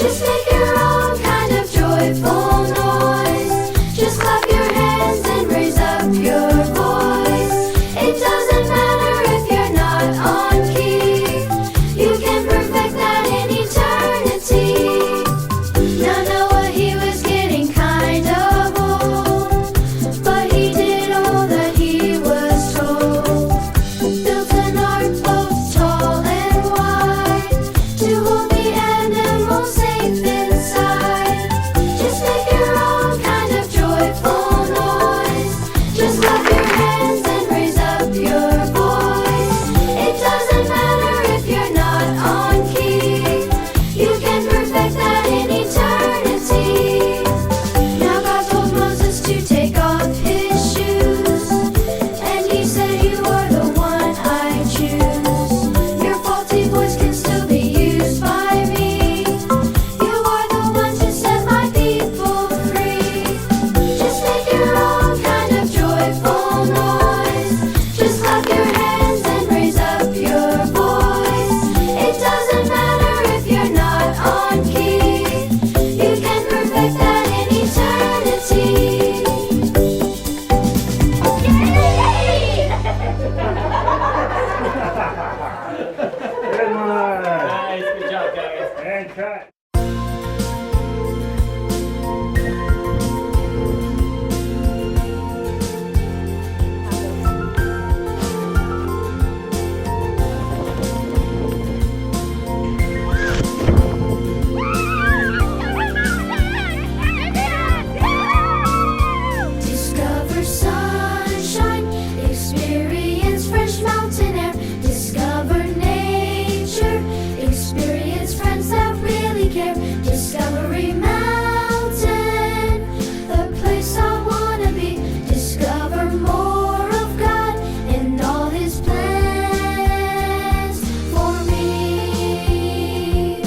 Just make your own kind of joyful noise. Just clap your hands and raise up your voice. It doesn't matter if you're not on key. You can perfect that in eternity. Now Noah, he was getting kind of old, but he did all that he was told. Built an ark both tall and wide to hold the animals safe inside. Just make your own kind of joyful noise. Just clap your hands and raise up your voice. It doesn't matter if you're not on key. You can perfect that in eternity. Now God told Moses to take off his shoes, and he said, you are the one I choose. Your faulty voice can still be used by me. You are the one to set my people free. Just make your own kind of joyful noise. Just clap your hands and raise up your voice. It doesn't matter if you're not on key. You can perfect that in eternity. Good one. Nice, good job, guys. And cut. Discover sunshine, experience fresh mountain air, discover nature, experience friends that really care. Discovery Mountain, the place I wanna be. Discover more of God and all His plans for me.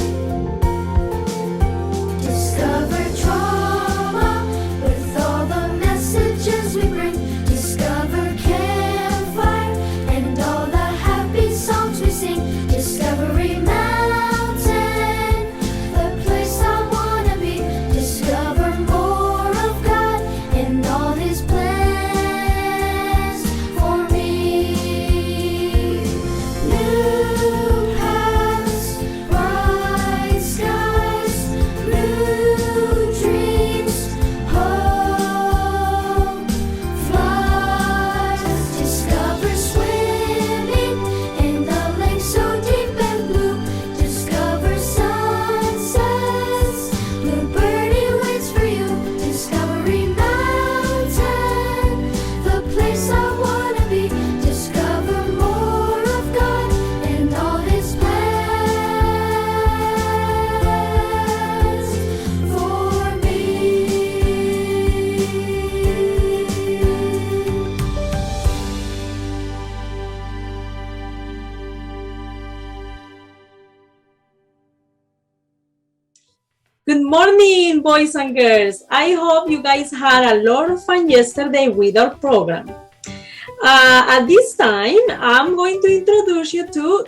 Discover trauma with all the messages we bring. Discover campfire and all the happy songs we sing. Discovery Mountain, the place I wanna be. Discover more of God and all His plans for me. New paths, bright skies, new dreams, hope flies. Discover swimming in the lake so deep and blue. Discover sunsets, blue birdie waits for you. Discovery Mountain, the place I wanna be. Discover more of God and all His plans for me. Good morning, boys and girls. I hope you guys had a lot of fun yesterday with our program. At this time, I'm going to introduce you to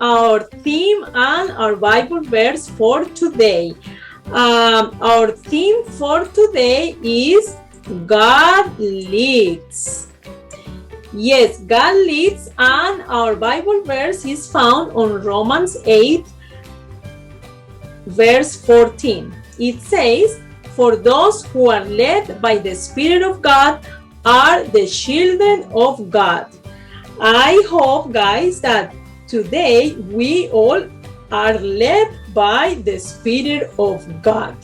our theme and our Bible verse for today. Our theme for today is God leads. Yes, God leads, and our Bible verse is found on Romans 8, verse 14. It says, for those who are led by the Spirit of God are the children of God. I hope, guys, that today we all are led by the Spirit of God.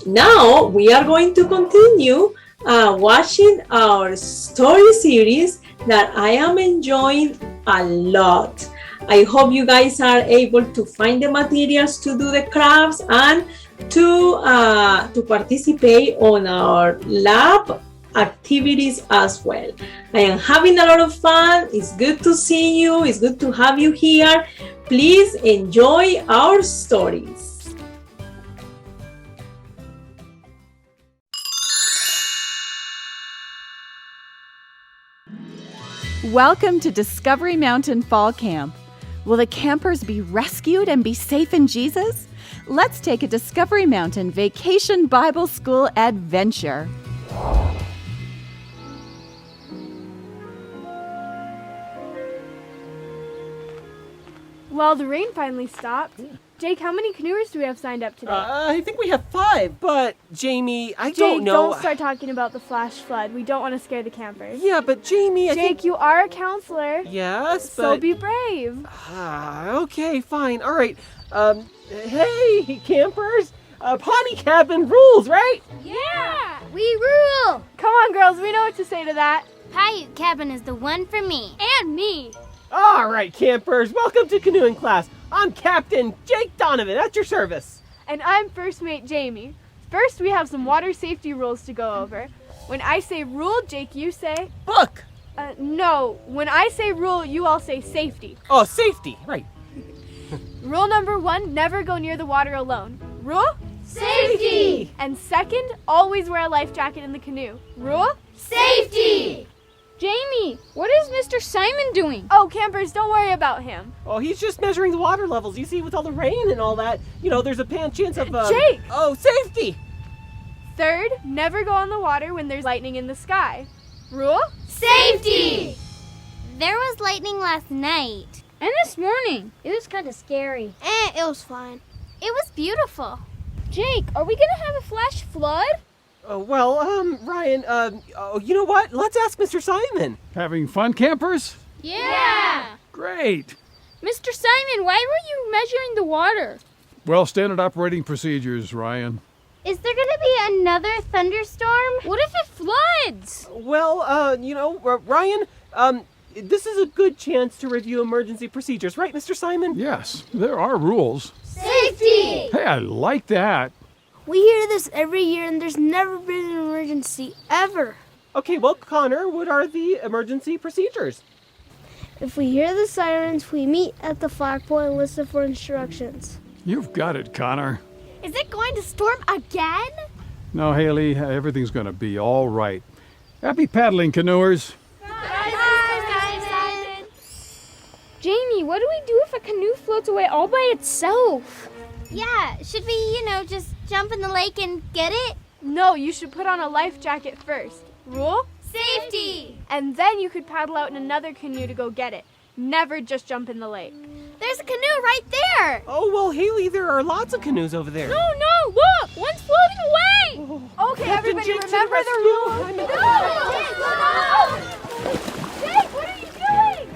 Now we are going to continue watching our story series that I am enjoying a lot. I hope you guys are able to find the materials to do the crafts and to participate on our lab activities as well. I am having a lot of fun. It's good to see you. It's good to have you here. Please enjoy our stories. Welcome to Discovery Mountain Fall Camp. Will the campers be rescued and be safe in Jesus? Let's take a Discovery Mountain Vacation Bible School adventure. Well, the rain finally stopped. Jake, how many canoers do we have signed up today? I think we have 5, but Jamie, I Jake, don't know. don't start talking about the flash flood. We don't want to scare the campers. Yeah, but Jamie, I Jake, think... you are a counselor. Yes, but... So be brave. Okay, fine. All right. Hey, campers. Potty cabin rules, right? Yeah! We rule! Come on, girls. We know what to say to that. Paiute cabin is the one for me. And me. All right, campers. Welcome to canoeing class. I'm Captain Jake Donovan at your service. And I'm first mate Jamie. First, we have some water safety rules to go over. When I say rule, Jake, you say... Book. No. When I say rule, you all say safety. Oh, safety. Right. Rule number 1, never go near the water alone. Rule? Safety! And second, always wear a life jacket in the canoe. Rule? Safety! Jamie, what is Mr. Simon doing? Oh, campers, don't worry about him. Oh, he's just measuring the water levels. You see, with all the rain and all that, there's a chance of... Jake! Oh, safety! Third, never go on the water when there's lightning in the sky. Rule? Safety! There was lightning last night. And this morning. It was kind of scary. It was fine. It was beautiful. Jake, are we going to have a flash flood? Ryan, you know what? Let's ask Mr. Simon. Having fun, campers? Yeah! Great. Mr. Simon, why were you measuring the water? Well, standard operating procedures, Ryan. Is there going to be another thunderstorm? What if it floods? Well, Ryan, this is a good chance to review emergency procedures, right, Mr. Simon? Yes, there are rules. Safety! Hey, I like that. We hear this every year and there's never been an emergency, ever. Okay, well, Connor, what are the emergency procedures? If we hear the sirens, we meet at the flagpole and listen for instructions. You've got it, Connor. Is it going to storm again? No, Haley, everything's going to be all right. Happy paddling, canoers. Jamie, what do we do if a canoe floats away all by itself? Yeah, should we, just jump in the lake and get it? No, you should put on a life jacket first. Rule? Safety! And then you could paddle out in another canoe to go get it. Never just jump in the lake. There's a canoe right there! Oh, well, Haley, there are lots of canoes over there. No, look! One's floating away! Okay, Captain everybody, Jake to the remember the rescue. rules. I'm- Jake, what are you doing?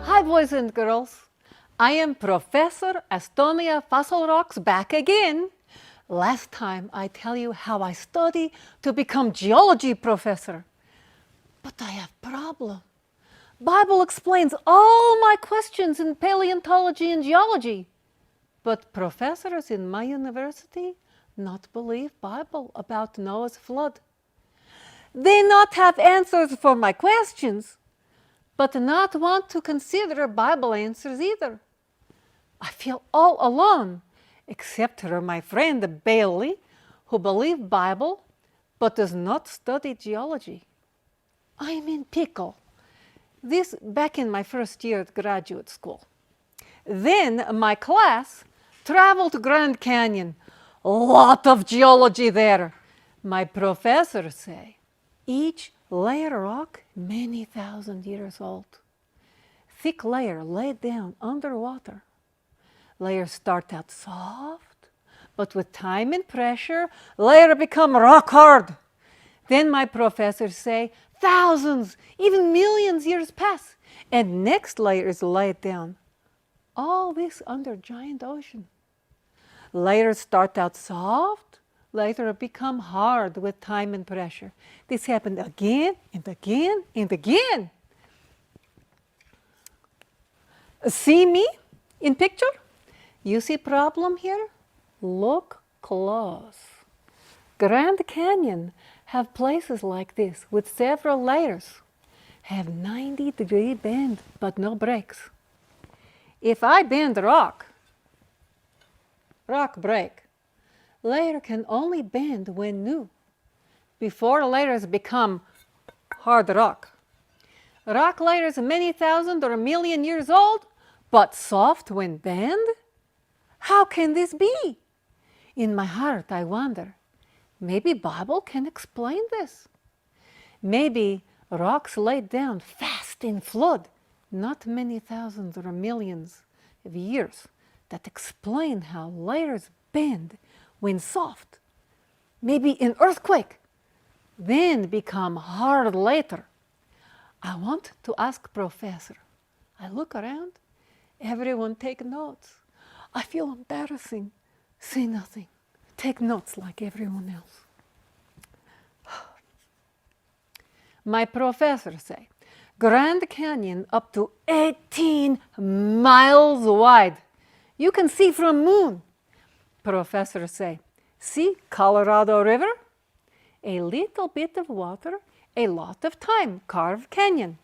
Hi, boys and girls. I am Professor Estonia Fasselrocks back again. Last time I tell you how I study to become geology professor. But I have problem. Bible explains all my questions in paleontology and geology. But professors in my university not believe Bible about Noah's flood. They not have answers for my questions, but not want to consider Bible answers either. I feel all alone, except for my friend Bailey, who believes Bible, but does not study geology. I am in pickle. This back in my first year at graduate school. Then my class traveled to Grand Canyon. A lot of geology there. My professor say, each layer rock many thousand years old. Thick layer laid down underwater. Layers start out soft, but with time and pressure, layer become rock hard. Then my professors say thousands, even millions years pass, and next layer is laid down. All this under giant ocean. Layers start out soft, later become hard with time and pressure. This happened again and again and again. See me in picture? You see problem here? Look close. Grand Canyon have places like this with several layers. Have 90-degree bend, but no breaks. If I bend rock break. Layer can only bend when new, before layers become hard rock. Rock layers many thousand or a million years old, but soft when bent? How can this be? In my heart, I wonder, maybe Bible can explain this. Maybe rocks laid down fast in flood, not many thousands or millions of years, that explain how layers bend when soft. Maybe in earthquake, then become hard later. I want to ask Professor. I look around, everyone take notes. I feel embarrassing. Say nothing. Take notes like everyone else. My professor say, Grand Canyon up to 18 miles wide. You can see from moon. Professor say, see Colorado River? A little bit of water, a lot of time, carved canyon.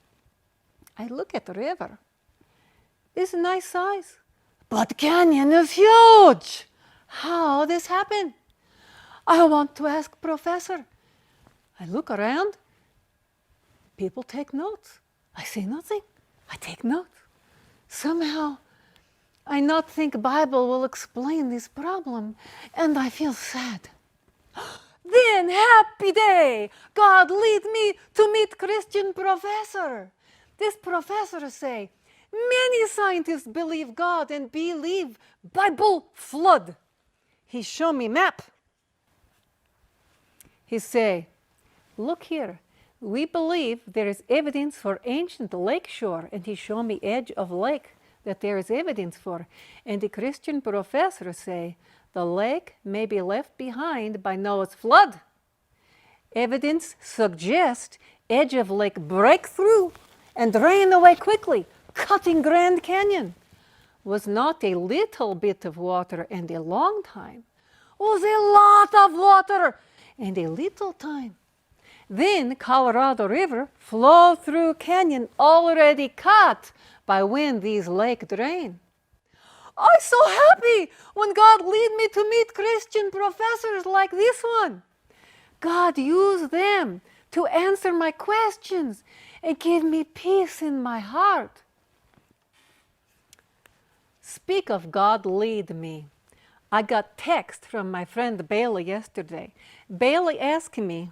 I look at the river. It's a nice size, but canyon is huge. How this happen? I want to ask Professor. I look around. People take notes. I say nothing. I take notes. Somehow, I not think Bible will explain this problem, and I feel sad. Then happy day! God lead me to meet Christian professor. This professor say, many scientists believe God and believe Bible flood. He show me map. He say, look here. We believe there is evidence for ancient lake shore, and he show me edge of lake that there is evidence for. And the Christian professor say, the lake may be left behind by Noah's flood. Evidence suggests edge of lake break through and drain away quickly, cutting Grand Canyon. Was not a little bit of water and a long time, was a lot of water and a little time. Then Colorado River flow through canyon already cut by when these lake drain. I'm so happy when God lead me to meet Christian professors like this one. God used them to answer my questions and give me peace in my heart. Speak of God lead me. I got text from my friend Bailey yesterday. Bailey asked me,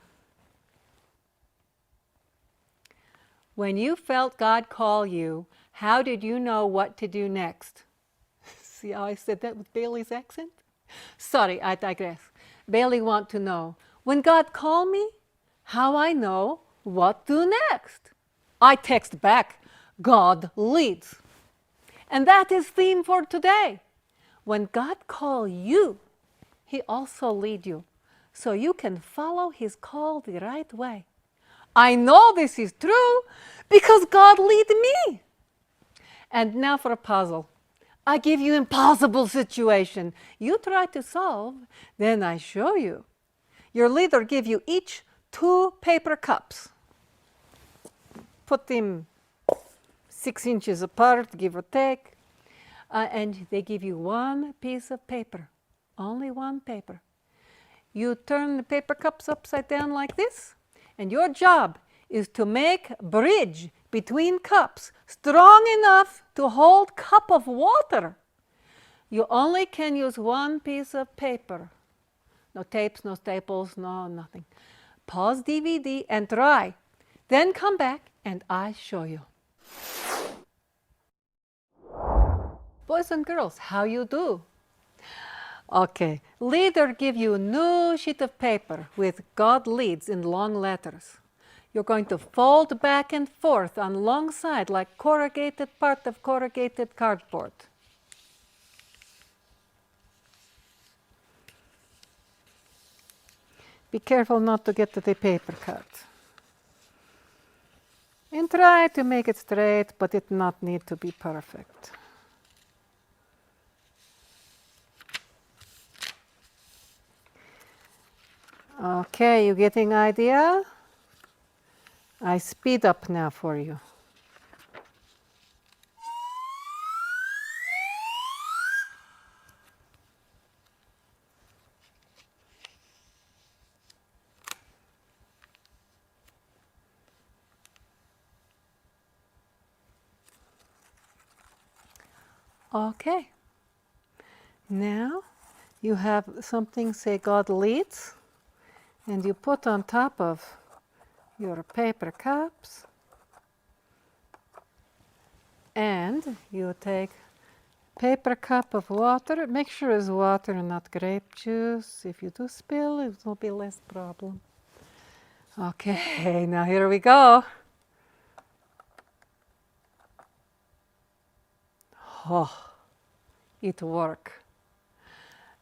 when you felt God call you, how did you know what to do next? See how I said that with Bailey's accent? Sorry, I digress. Bailey want to know, when God call me, how I know what to do next? I text back, God leads. And that is theme for today. When God call you, he also lead you, so you can follow his call the right way. I know this is true because God lead me. And now for a puzzle. I give you impossible situation. You try to solve, then I show you. Your leader give you each 2 paper cups. Put them 6 inches apart, give or take. And they give you 1 piece of paper, only 1 paper. You turn the paper cups upside down like this, and your job is to make a bridge between cups strong enough to hold cup of water. You only can use 1 piece of paper. No tapes, no staples, no nothing. Pause DVD and try. Then come back and I show you. Boys and girls, how you do? Okay, leader give you a new sheet of paper with God leads in long letters. You're going to fold back and forth on long side like corrugated part of corrugated cardboard. Be careful not to get the paper cut. And try to make it straight, but it not need to be perfect. Okay, you getting idea? I speed up now for you. Okay. Now you have something say God leads, and you put on top of your paper cups, and you take paper cup of water. Make sure it's water and not grape juice. If you do spill, it will be less problem. Okay, now here we go. Oh, it worked.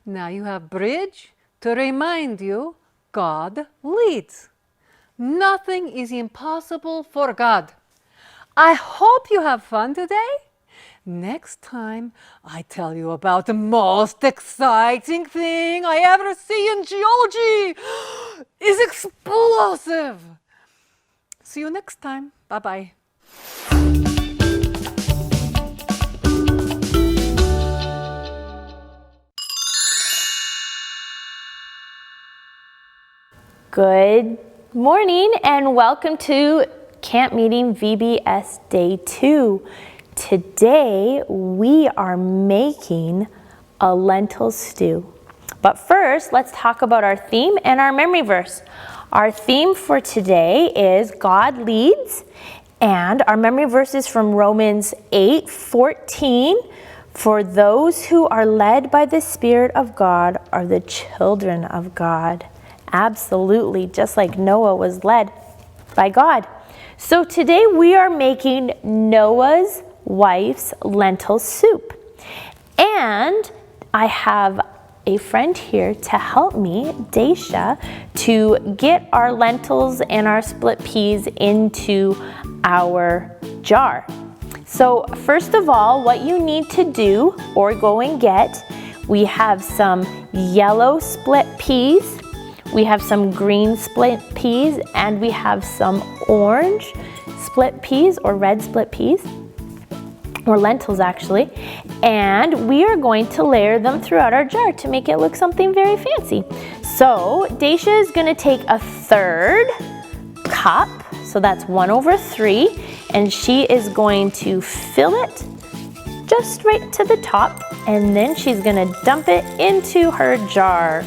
Now you have bridge to remind you God leads. Nothing is impossible for God. I hope you have fun today. Next time, I tell you about the most exciting thing I ever see in geology. It's explosive. See you next time. Bye-bye. Good morning and welcome to Camp Meeting VBS Day 2. Today we are making a lentil stew. But first, let's talk about our theme and our memory verse. Our theme for today is God leads, and our memory verse is from Romans 8:14. For those who are led by the Spirit of God are the children of God. Absolutely, just like Noah was led by God. So today we are making Noah's wife's lentil soup. And I have a friend here to help me, Daisha, to get our lentils and our split peas into our jar. So first of all, what you need to do or go and get, we have some yellow split peas, we have some green split peas, and we have some orange split peas or red split peas, or lentils actually, and we are going to layer them throughout our jar to make it look something very fancy. So Daisha is going to take a third cup, so that's 1/3, and she is going to fill it just right to the top, and then she's going to dump it into her jar.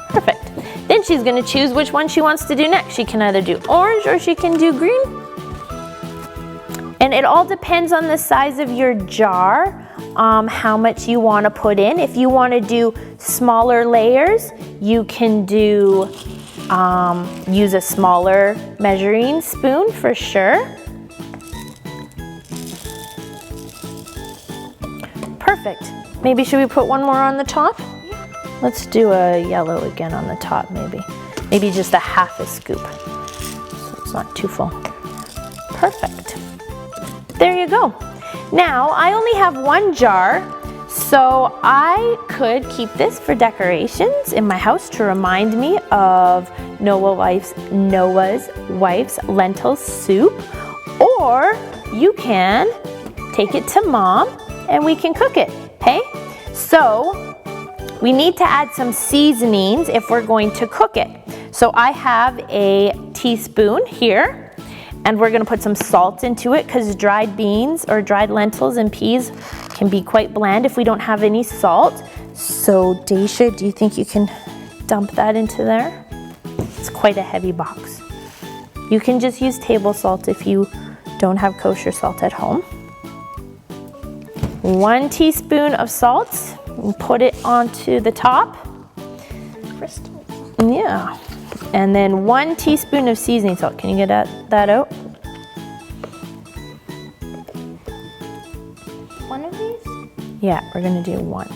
Perfect. Then she's going to choose which one she wants to do next. She can either do orange or she can do green. And it all depends on the size of your jar, how much you want to put in. If you want to do smaller layers, you can do use a smaller measuring spoon for sure. Perfect. Maybe should we put one more on the top? Let's do a yellow again on the top, maybe. Maybe just a half a scoop, so it's not too full. Perfect. There you go. Now, I only have one jar, so I could keep this for decorations in my house to remind me of Noah's wife's lentil soup. Or you can take it to Mom and we can cook it, okay? So, we need to add some seasonings if we're going to cook it. So I have a teaspoon here, and we're gonna put some salt into it because dried beans or dried lentils and peas can be quite bland if we don't have any salt. So Daisha, do you think you can dump that into there? It's quite a heavy box. You can just use table salt if you don't have kosher salt at home. 1 teaspoon of salt. And put it onto the top. Crystal. Yeah. And then 1 teaspoon of seasoning salt. Can you get that out? One of these? Yeah, we're gonna do 1.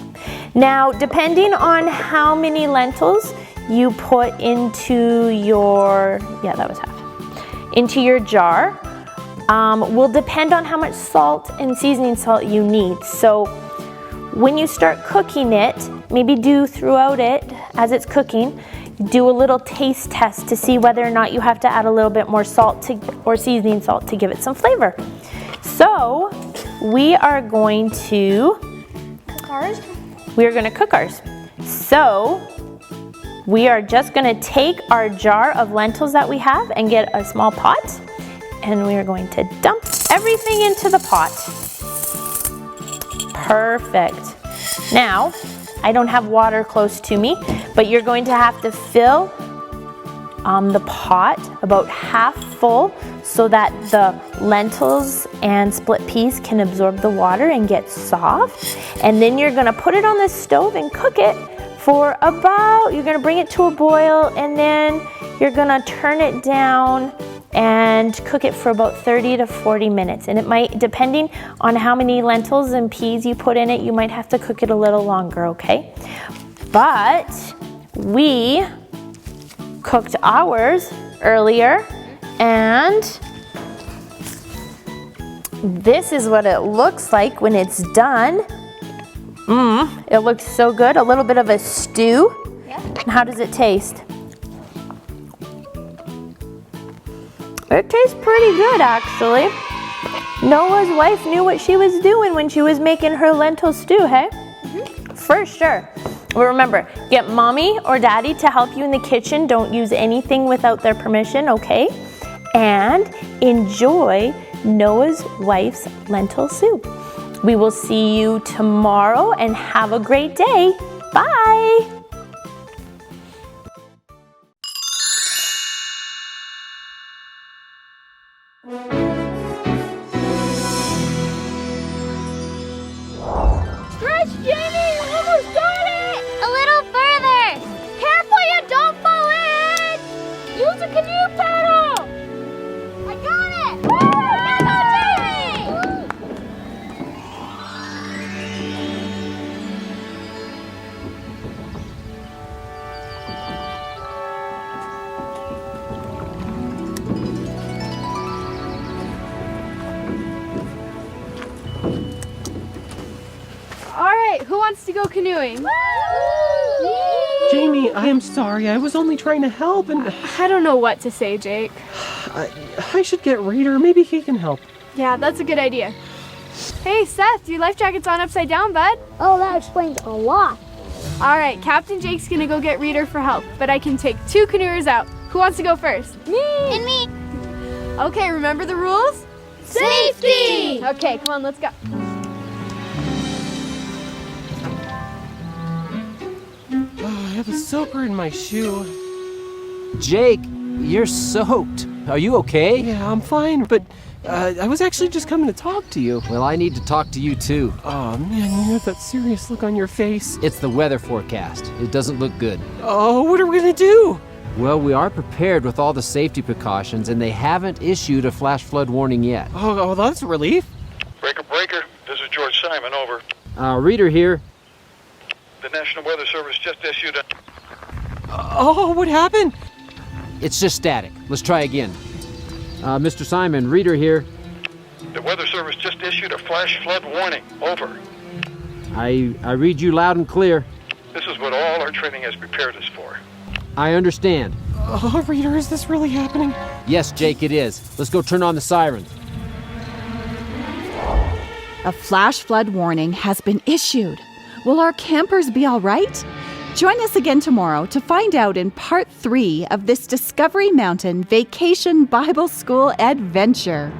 Now, depending on how many lentils you put into your, yeah, that was half, into your jar, will depend on how much salt and seasoning salt you need. So when you start cooking it, maybe do throughout it as it's cooking, do a little taste test to see whether or not you have to add a little bit more salt or seasoning salt to give it some flavor. So we are going to cook ours. So we are just going to take our jar of lentils that we have and get a small pot, and we are going to dump everything into the pot. Perfect. Now, I don't have water close to me, but you're going to have to fill the pot about half full so that the lentils and split peas can absorb the water and get soft. And then you're gonna put it on the stove and cook it for you're gonna bring it to a boil, and then you're gonna turn it down and cook it for about 30 to 40 minutes. And it might, depending on how many lentils and peas you put in it, you might have to cook it a little longer, okay? But we cooked ours earlier, and this is what it looks like when it's done. It looks so good. A little bit of a stew. Yeah. How does it taste? It tastes pretty good, actually. Noah's wife knew what she was doing when she was making her lentil stew, hey? For sure. Well, remember, get mommy or daddy to help you in the kitchen. Don't use anything without their permission, okay? And enjoy Noah's wife's lentil soup. We will see you tomorrow, and have a great day. Bye. Stretch, Jamie! You almost got it! A little further! Careful you don't fall in! Use a canoe paddle! I got it! Woo! Go, Jamie! All right, who wants to go canoeing? Jamie, I am sorry. I was only trying to help, and I don't know what to say, Jake. I should get Reader. Maybe he can help. Yeah, that's a good idea. Hey, Seth, your life jacket's on upside down, bud. Oh, that explains a lot. All right, Captain Jake's gonna go get Reader for help, but I can take 2 canoers out. Who wants to go first? Me! And me! Okay, remember the rules? Safety! Okay, come on, let's go. Oh, I have a soaker in my shoe. Jake, you're soaked. Are you okay? Yeah, I'm fine, but I was actually just coming to talk to you. Well, I need to talk to you too. Oh man, you have that serious look on your face. It's the weather forecast. It doesn't look good. Oh, what are we gonna do? Well, we are prepared with all the safety precautions, and they haven't issued a flash flood warning yet. Oh, that's a relief. Breaker, this is George Simon, over. Reader here. The National Weather Service just issued a... Oh, what happened? It's just static. Let's try again. Mr. Simon, Reader here. The Weather Service just issued a flash flood warning, over. I read you loud and clear. This is what all our training has prepared us for. I understand. Oh, Reader, is this really happening? Yes, Jake, it is. Let's go turn on the sirens. A flash flood warning has been issued. Will our campers be all right? Join us again tomorrow to find out in part 3 of this Discovery Mountain Vacation Bible School adventure.